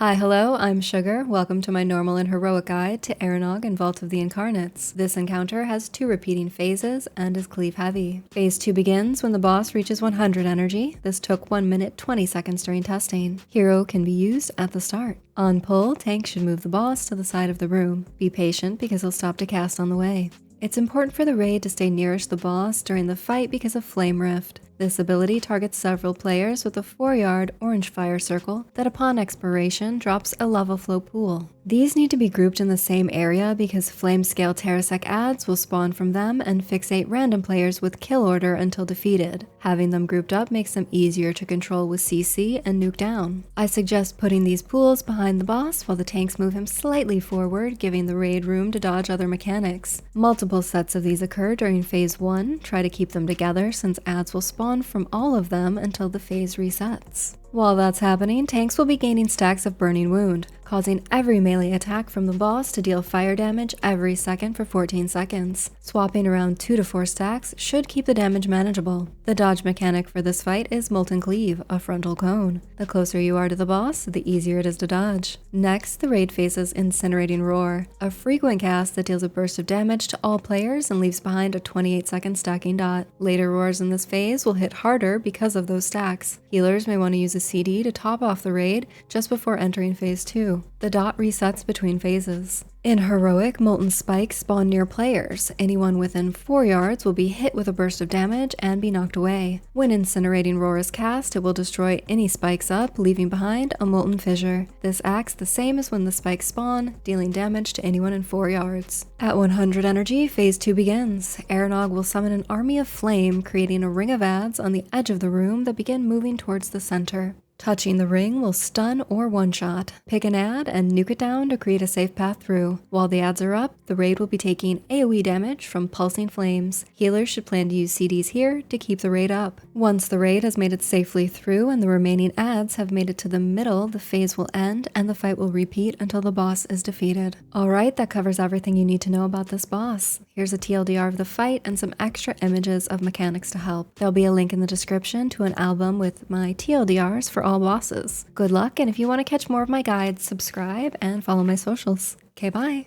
Hi, hello, I'm Sugar. Welcome to my normal and heroic guide to Eranog and Vault of the Incarnates. This encounter has 2 repeating phases and is cleave heavy. Phase 2 begins when the boss reaches 100 energy. This took 1 minute 20 seconds during testing. Hero can be used at the start. On pull, tank should move the boss to the side of the room. Be patient because he'll stop to cast on the way. It's important for the raid to stay nearest the boss during the fight because of Flamerift. This ability targets several players with a 4-yard orange fire circle that upon expiration drops a lava flow pool. These need to be grouped in the same area because Flamescale Tarasek adds will spawn from them and fixate random players with kill order until defeated. Having them grouped up makes them easier to control with CC and nuke down. I suggest putting these pools behind the boss while the tanks move him slightly forward, giving the raid room to dodge other mechanics. Multiple sets of these occur during phase 1. Try to keep them together since adds will spawn from all of them until the phase resets. While that's happening, tanks will be gaining stacks of Burning Wound, causing every melee attack from the boss to deal fire damage every second for 14 seconds. Swapping around 2 to 4 stacks should keep the damage manageable. The dodge mechanic for this fight is Molten Cleave, a frontal cone. The closer you are to the boss, the easier it is to dodge. Next, the raid faces Incinerating Roar, a frequent cast that deals a burst of damage to all players and leaves behind a 28-second stacking dot. Later roars in this phase will hit harder because of those stacks. Healers may want to use a CD to top off the raid just before entering phase 2. The dot resets between phases. In Heroic, Molten Spikes spawn near players. Anyone within 4 yards will be hit with a burst of damage and be knocked away. When Incinerating Roar is cast, it will destroy any spikes up, leaving behind a Molten Fissure. This acts the same as when the spikes spawn, dealing damage to anyone in 4 yards. At 100 energy, phase 2 begins. Eranog will summon an army of flame, creating a ring of adds on the edge of the room that begin moving towards the center. Touching the ring will stun or one-shot. Pick an ad and nuke it down to create a safe path through. While the ads are up, the raid will be taking AoE damage from pulsing flames. Healers should plan to use CDs here to keep the raid up. Once the raid has made it safely through and the remaining ads have made it to the middle, the phase will end and the fight will repeat until the boss is defeated. Alright, that covers everything you need to know about this boss. Here's a TLDR of the fight and some extra images of mechanics to help. There'll be a link in the description to an album with my TLDRs for all bosses. Good luck, and if you want to catch more of my guides, subscribe and follow my socials. Okay, bye!